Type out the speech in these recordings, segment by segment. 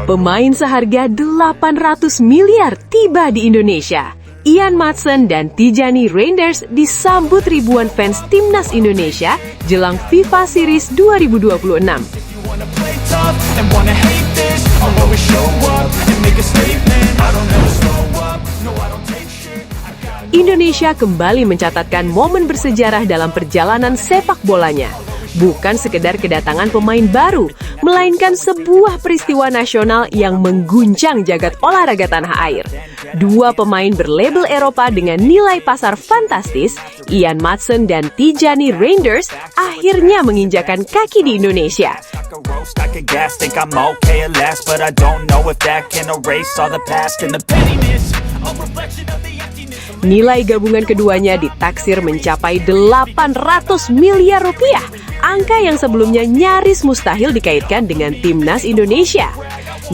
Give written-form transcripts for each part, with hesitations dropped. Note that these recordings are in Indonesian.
Pemain seharga 800 miliar tiba di Indonesia. Ian Maatsen dan Tijani Reinders disambut ribuan fans timnas Indonesia jelang FIFA Series 2026. Indonesia kembali mencatatkan momen bersejarah dalam perjalanan sepak bolanya. Bukan sekedar kedatangan pemain baru, melainkan sebuah peristiwa nasional yang mengguncang jagat olahraga tanah air. Dua pemain berlabel Eropa dengan nilai pasar fantastis, Ian Maatsen dan Tijani Reinders, akhirnya menginjakan kaki di Indonesia. Nilai gabungan keduanya ditaksir mencapai 800 miliar rupiah, angka yang sebelumnya nyaris mustahil dikaitkan dengan timnas Indonesia.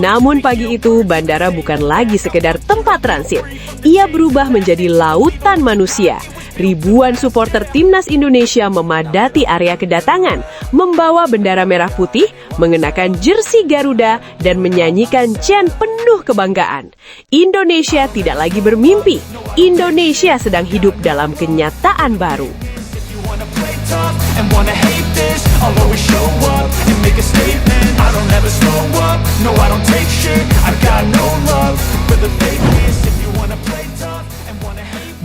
Namun pagi itu, bandara bukan lagi sekedar tempat transit. Ia berubah menjadi lautan manusia. Ribuan supporter timnas Indonesia memadati area kedatangan, membawa bendera merah putih, mengenakan jersey Garuda, dan menyanyikan chant penuh kebanggaan. Indonesia tidak lagi bermimpi. Indonesia sedang hidup dalam kenyataan baru.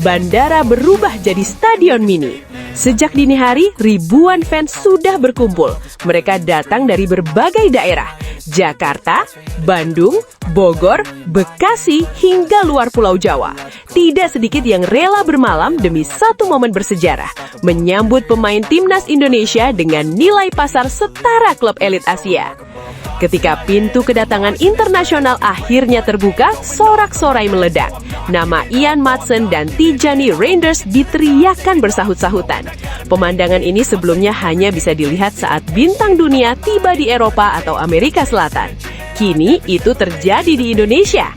Bandara berubah jadi stadion mini. Sejak dini hari, ribuan fans sudah berkumpul. Mereka datang dari berbagai daerah. Jakarta, Bandung, Bogor, Bekasi, hingga luar Pulau Jawa. Tidak sedikit yang rela bermalam demi satu momen bersejarah, menyambut pemain timnas Indonesia dengan nilai pasar setara klub elit Asia. Ketika pintu kedatangan internasional akhirnya terbuka, sorak-sorai meledak. Nama Ian Maatsen dan Tijani Reinders diteriakkan bersahut-sahutan. Pemandangan ini sebelumnya hanya bisa dilihat saat bintang dunia tiba di Eropa atau Amerika Selatan. Kini itu terjadi di Indonesia.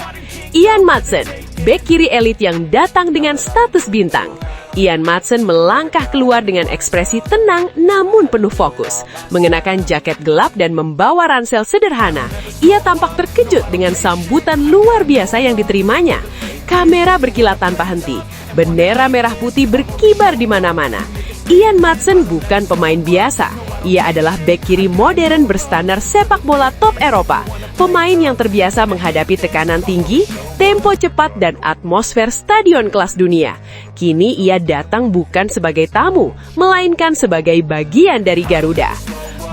Ian Maatsen, bek kiri elit yang datang dengan status bintang. Ian Maatsen melangkah keluar dengan ekspresi tenang namun penuh fokus. Mengenakan jaket gelap dan membawa ransel sederhana, ia tampak terkejut dengan sambutan luar biasa yang diterimanya. Kamera berkilat tanpa henti, bendera merah putih berkibar di mana-mana. Ian Maatsen bukan pemain biasa. Ia adalah bek kiri modern berstandar sepak bola top Eropa. Pemain yang terbiasa menghadapi tekanan tinggi, tempo cepat, dan atmosfer stadion kelas dunia. Kini ia datang bukan sebagai tamu, melainkan sebagai bagian dari Garuda.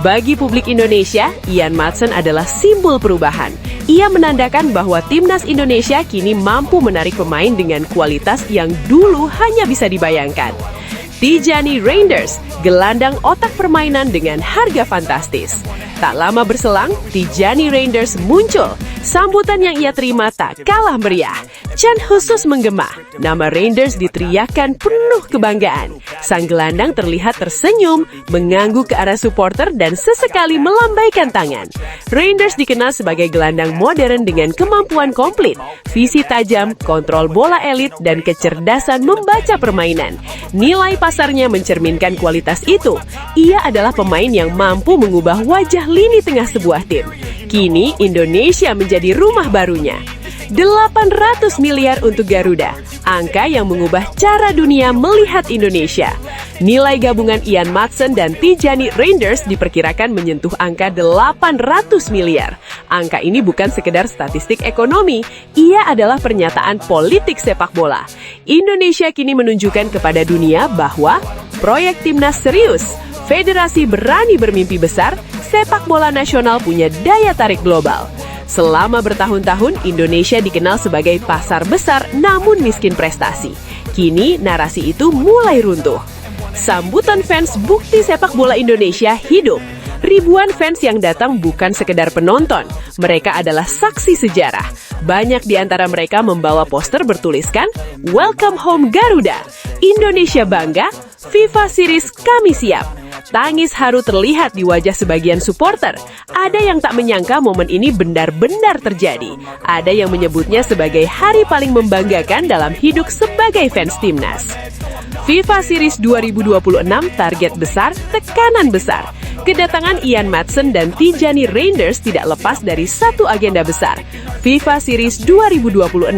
Bagi publik Indonesia, Ian Maatsen adalah simbol perubahan. Ia menandakan bahwa timnas Indonesia kini mampu menarik pemain dengan kualitas yang dulu hanya bisa dibayangkan. Tijani Reinders, gelandang otak permainan dengan harga fantastis. Tak lama berselang, Tijani Reinders muncul. Sambutan yang ia terima tak kalah meriah. Chant khusus menggema. Nama Reinders diteriakkan penuh kebanggaan. Sang gelandang terlihat tersenyum, mengangguk ke arah supporter dan sesekali melambaikan tangan. Reinders dikenal sebagai gelandang modern dengan kemampuan komplit, visi tajam, kontrol bola elit, dan kecerdasan membaca permainan. Nilai pasarnya mencerminkan kualitas itu. Ia adalah pemain yang mampu mengubah wajah lini tengah sebuah tim. Kini Indonesia menjadi rumah barunya. 800 miliar untuk Garuda, angka yang mengubah cara dunia melihat Indonesia. Nilai gabungan Ian Maatsen dan Tijani Reinders diperkirakan menyentuh angka 800 miliar. Angka ini bukan sekedar statistik ekonomi, ia adalah pernyataan politik sepak bola. Indonesia kini menunjukkan kepada dunia bahwa proyek timnas serius, federasi berani bermimpi besar, sepak bola nasional punya daya tarik global. Selama bertahun-tahun, Indonesia dikenal sebagai pasar besar namun miskin prestasi. Kini, narasi itu mulai runtuh. Sambutan fans bukti sepak bola Indonesia hidup. Ribuan fans yang datang bukan sekedar penonton, mereka adalah saksi sejarah. Banyak di antara mereka membawa poster bertuliskan, "Welcome home Garuda, Indonesia bangga, FIFA Series kami siap." Tangis haru terlihat di wajah sebagian supporter. Ada yang tak menyangka momen ini benar-benar terjadi. Ada yang menyebutnya sebagai hari paling membanggakan dalam hidup sebagai fans timnas. FIFA Series 2026 target besar, tekanan besar. Kedatangan Ian Maatsen dan Tijani Reinders tidak lepas dari satu agenda besar, FIFA Series 2026.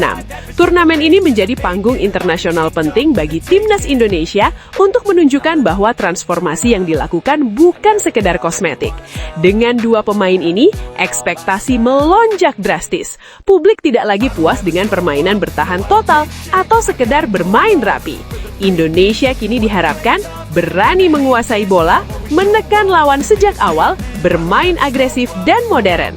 Turnamen ini menjadi panggung internasional penting bagi timnas Indonesia untuk menunjukkan bahwa transformasi yang dilakukan bukan sekedar kosmetik. Dengan dua pemain ini, ekspektasi melonjak drastis. Publik tidak lagi puas dengan permainan bertahan total atau sekedar bermain rapi. Indonesia kini diharapkan berani menguasai bola, menekan lawan sejak awal, bermain agresif dan modern.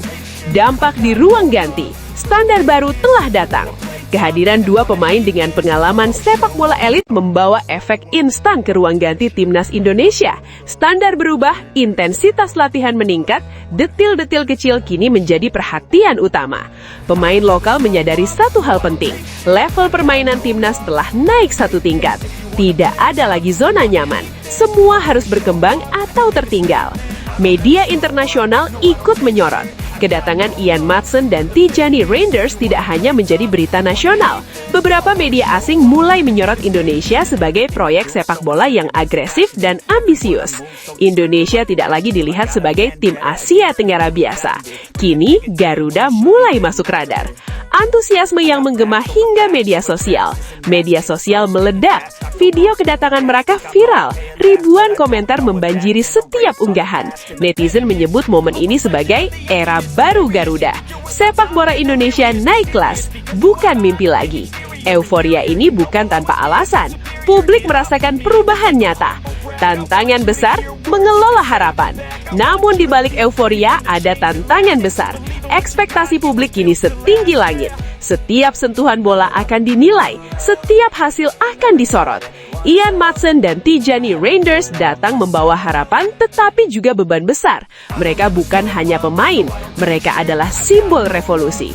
Dampak di ruang ganti, standar baru telah datang. Kehadiran dua pemain dengan pengalaman sepak bola elit membawa efek instan ke ruang ganti timnas Indonesia. Standar berubah, intensitas latihan meningkat, detil-detil kecil kini menjadi perhatian utama. Pemain lokal menyadari satu hal penting, level permainan timnas telah naik satu tingkat. Tidak ada lagi zona nyaman, semua harus berkembang atau tertinggal. Media internasional ikut menyorot. Kedatangan Ian Maatsen dan Tijani Reinders tidak hanya menjadi berita nasional. Beberapa media asing mulai menyorot Indonesia sebagai proyek sepak bola yang agresif dan ambisius. Indonesia tidak lagi dilihat sebagai tim Asia Tenggara biasa. Kini Garuda mulai masuk radar. Antusiasme yang menggema hingga media sosial. Media sosial meledak. Video kedatangan mereka viral. Ribuan komentar membanjiri setiap unggahan. Netizen menyebut momen ini sebagai era baru Garuda. Sepak bola Indonesia naik kelas, bukan mimpi lagi. Euforia ini bukan tanpa alasan. Publik merasakan perubahan nyata. Tantangan besar mengelola harapan. Namun di balik euforia ada tantangan besar. Ekspektasi publik kini setinggi langit. Setiap sentuhan bola akan dinilai, setiap hasil akan disorot. Ian Maatsen dan Tijani Reinders datang membawa harapan tetapi juga beban besar. Mereka bukan hanya pemain, mereka adalah simbol revolusi.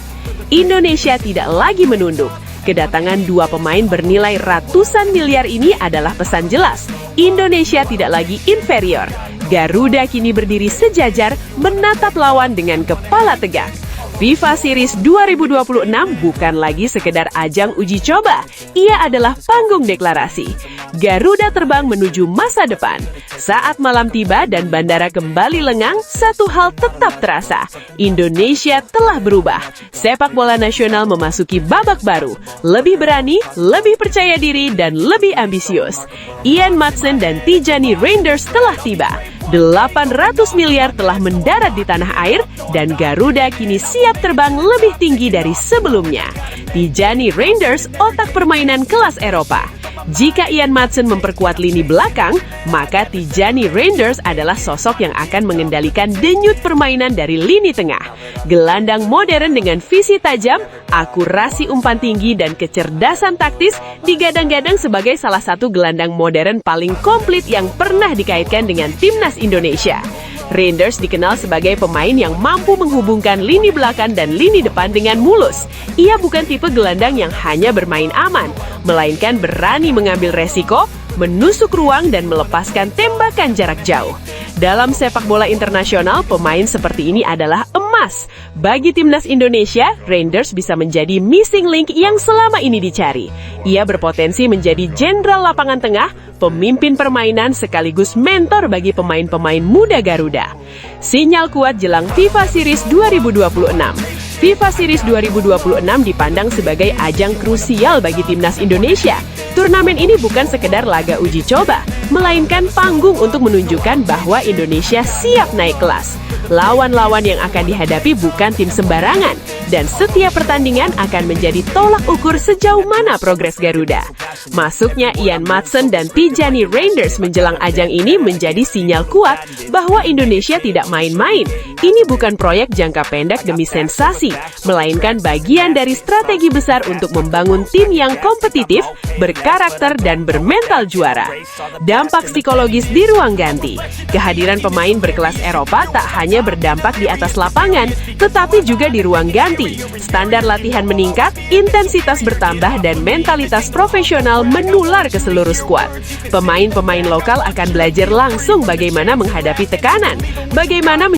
Indonesia tidak lagi menunduk. Kedatangan dua pemain bernilai ratusan miliar ini adalah pesan jelas. Indonesia tidak lagi inferior. Garuda kini berdiri sejajar menatap lawan dengan kepala tegak. FIFA Series 2026 bukan lagi sekedar ajang uji coba, ia adalah panggung deklarasi. Garuda terbang menuju masa depan. Saat malam tiba dan bandara kembali lengang, satu hal tetap terasa. Indonesia telah berubah. Sepak bola nasional memasuki babak baru. Lebih berani, lebih percaya diri, dan lebih ambisius. Ian Maatsen dan Tijani Reinders telah tiba. 800 miliar telah mendarat di tanah air dan Garuda kini siap terbang lebih tinggi dari sebelumnya. Tijani Reinders otak permainan kelas Eropa. Jika Ian Maatsen memperkuat lini belakang, maka Tijani Reinders adalah sosok yang akan mengendalikan denyut permainan dari lini tengah. Gelandang modern dengan visi tajam, akurasi umpan tinggi, dan kecerdasan taktis digadang-gadang sebagai salah satu gelandang modern paling komplit yang pernah dikaitkan dengan timnas Indonesia. Reinders dikenal sebagai pemain yang mampu menghubungkan lini belakang dan lini depan dengan mulus. Ia bukan tipe gelandang yang hanya bermain aman, melainkan berani mengambil resiko, menusuk ruang dan melepaskan tembakan jarak jauh. Dalam sepak bola internasional, pemain seperti ini adalah emas. Bagi timnas Indonesia, Reinders bisa menjadi missing link yang selama ini dicari. Ia berpotensi menjadi jenderal lapangan tengah, pemimpin permainan sekaligus mentor bagi pemain-pemain muda Garuda. Sinyal kuat jelang FIFA Series 2026. FIFA Series 2026 dipandang sebagai ajang krusial bagi timnas Indonesia. Turnamen ini bukan sekedar laga uji coba, melainkan panggung untuk menunjukkan bahwa Indonesia siap naik kelas. Lawan-lawan yang akan dihadapi bukan tim sembarangan, dan setiap pertandingan akan menjadi tolak ukur sejauh mana progres Garuda. Masuknya Ian Maatsen dan Tijani Reinders menjelang ajang ini menjadi sinyal kuat bahwa Indonesia tidak main-main. Ini bukan proyek jangka pendek demi sensasi, melainkan bagian dari strategi besar untuk membangun tim yang kompetitif, berkarakter, dan bermental juara. Dampak psikologis di ruang ganti. Kehadiran pemain berkelas Eropa tak hanya berdampak di atas lapangan, tetapi juga di ruang ganti. Standar latihan meningkat, intensitas bertambah, dan mentalitas profesional menular ke seluruh skuad. Pemain-pemain lokal akan belajar langsung bagaimana menghadapi tekanan, bagaimana